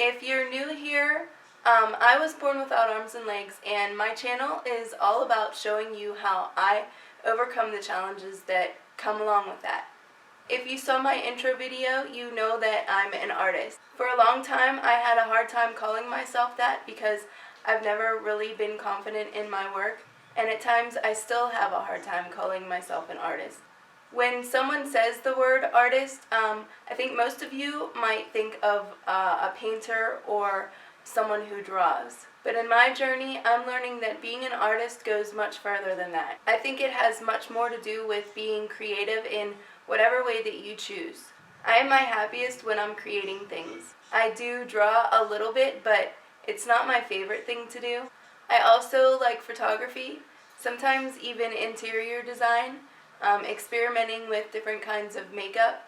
If you're new here, I was born without arms and legs, and my channel is all about showing you how I overcome the challenges that come along with that. If you saw my intro video, you know that I'm an artist. For a long time, I had a hard time calling myself that because I've never really been confident in my work, and at times I still have a hard time calling myself an artist. When someone says the word artist, I think most of you might think of a painter or someone who draws. But in my journey, I'm learning that being an artist goes much further than that. I think it has much more to do with being creative in whatever way that you choose. I am my happiest when I'm creating things. I do draw a little bit, but it's not my favorite thing to do. I also like photography, sometimes even interior design, experimenting with different kinds of makeup,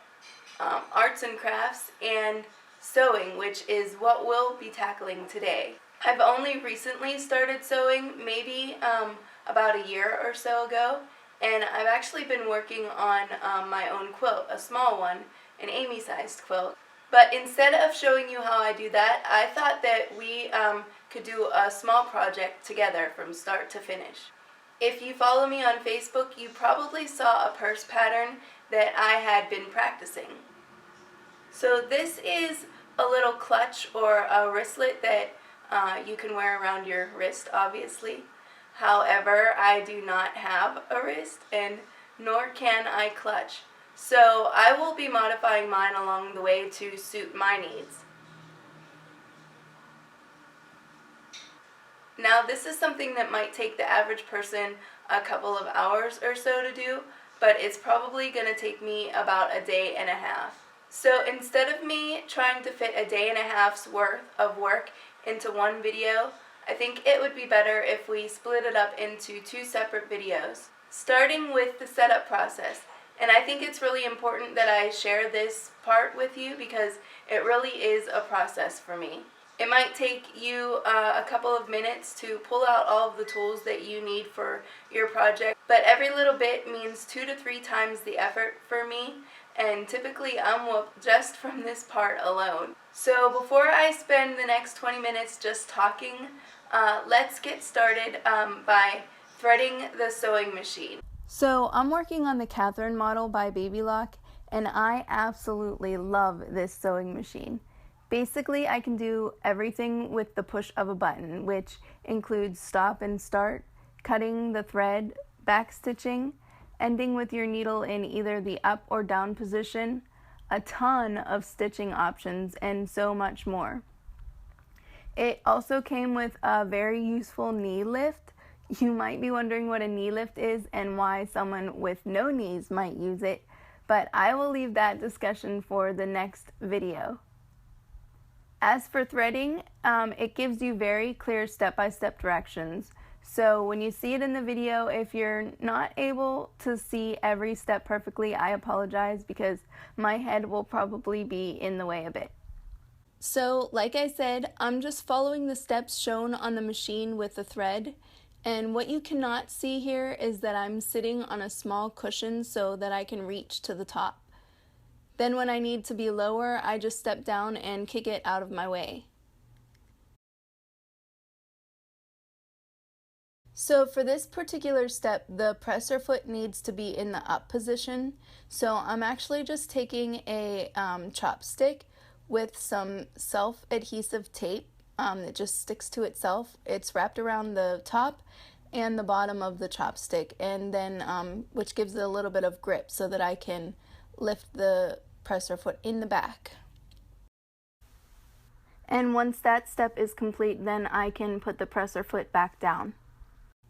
arts and crafts, and sewing, which is what we'll be tackling today. I've only recently started sewing, maybe about a year or so ago, and I've actually been working on my own quilt, a small one, an Amy-sized quilt. But instead of showing you how I do that, I thought that we could do a small project together from start to finish. If you follow me on Facebook, you probably saw a purse pattern that I had been practicing. So this is a little clutch or a wristlet that you can wear around your wrist, obviously. However, I do not have a wrist, and nor can I clutch. So I will be modifying mine along the way to suit my needs. Now, this is something that might take the average person a couple of hours or so to do, but it's probably going to take me about a day and a half. So instead of me trying to fit a day and a half's worth of work into one video, I think it would be better if we split it up into two separate videos, starting with the setup process. And I think it's really important that I share this part with you because it really is a process for me. It might take you a couple of minutes to pull out all of the tools that you need for your project, but every little bit means 2 to 3 times the effort for me, and typically I'm whooped just from this part alone. So before I spend the next 20 minutes just talking, let's get started by threading the sewing machine. So I'm working on the Catherine model by Babylock, and I absolutely love this sewing machine. Basically, I can do everything with the push of a button, which includes stop and start, cutting the thread, backstitching, ending with your needle in either the up or down position, a ton of stitching options, and so much more. It also came with a very useful knee lift. You might be wondering what a knee lift is and why someone with no knees might use it, but I will leave that discussion for the next video. As for threading, it gives you very clear step-by-step directions. So when you see it in the video, if you're not able to see every step perfectly, I apologize because my head will probably be in the way a bit. So like I said, I'm just following the steps shown on the machine with the thread. And what you cannot see here is that I'm sitting on a small cushion so that I can reach to the top. Then when I need to be lower, I just step down and kick it out of my way. So for this particular step, the presser foot needs to be in the up position. So I'm actually just taking a chopstick with some self-adhesive tape that just sticks to itself. It's wrapped around the top and the bottom of the chopstick, and then which gives it a little bit of grip so that I can lift the presser foot in the back. And once that step is complete, then I can put the presser foot back down.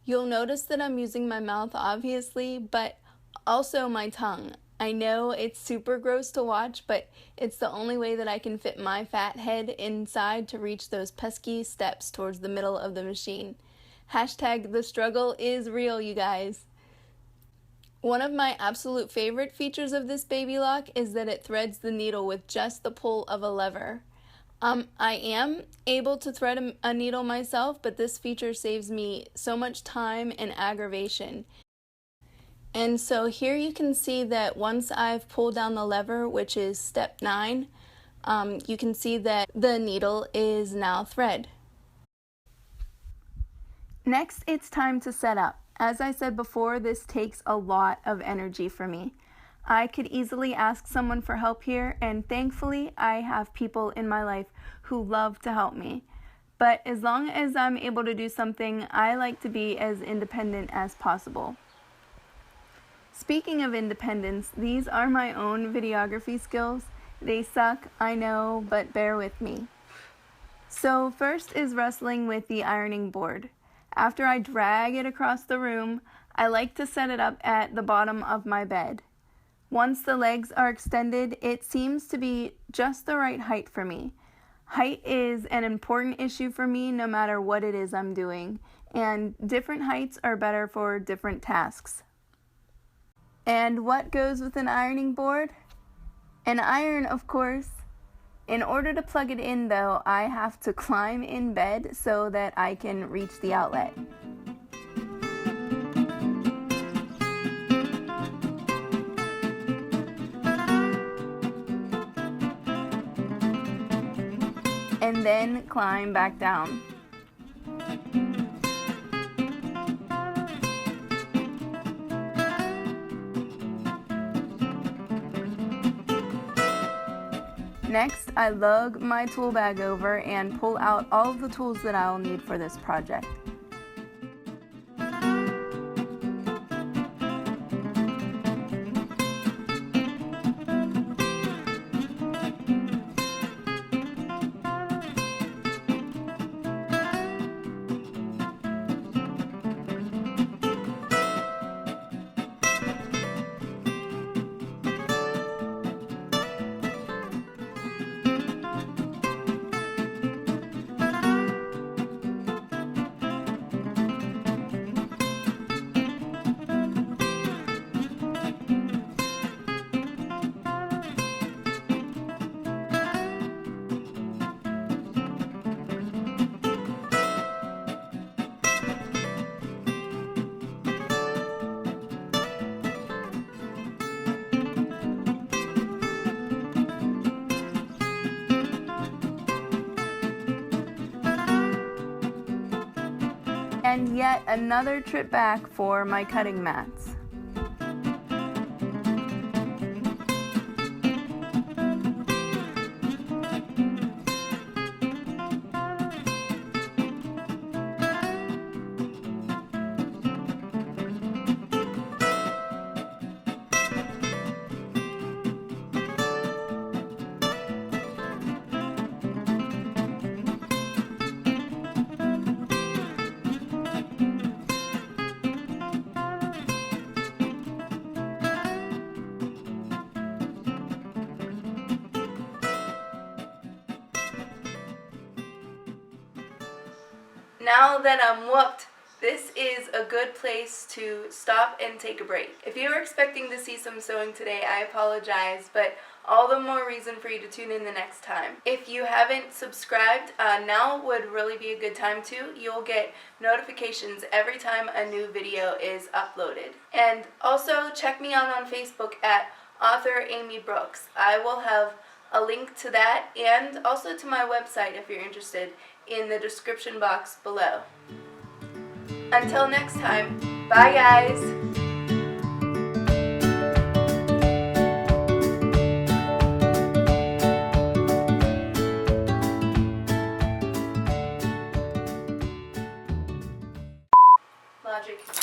You'll notice that I'm using my mouth, obviously, but also my tongue. I know it's super gross to watch, but it's the only way that I can fit my fat head inside to reach those pesky steps towards the middle of the machine. Hashtag the struggle is real, you guys. One of my absolute favorite features of this Babylock is that it threads the needle with just the pull of a lever. I am able to thread a needle myself, but this feature saves me so much time and aggravation. And so here you can see that once I've pulled down the lever, which is step 9, you can see that the needle is now thread. Next, it's time to set up. As I said before, this takes a lot of energy for me. I could easily ask someone for help here, and thankfully I have people in my life who love to help me. But as long as I'm able to do something, I like to be as independent as possible. Speaking of independence, these are my own videography skills. They suck, I know, but bear with me. So first is wrestling with the ironing board. After I drag it across the room, I like to set it up at the bottom of my bed. Once the legs are extended, it seems to be just the right height for me. Height is an important issue for me no matter what it is I'm doing, and different heights are better for different tasks. And what goes with an ironing board? An iron, of course. In order to plug it in, though, I have to climb in bed so that I can reach the outlet. And then climb back down. Next, I lug my tool bag over and pull out all of the tools that I'll need for this project. And yet another trip back for my cutting mats. Now that I'm whooped, this is a good place to stop and take a break. If you were expecting to see some sewing today, I apologize, but all the more reason for you to tune in the next time. If you haven't subscribed, now would really be a good time to. You'll get notifications every time a new video is uploaded. And also check me out on Facebook at author Amy Brooks. I will have a link to that and also to my website if you're interested in the description box below. Until next time, bye guys! Logic.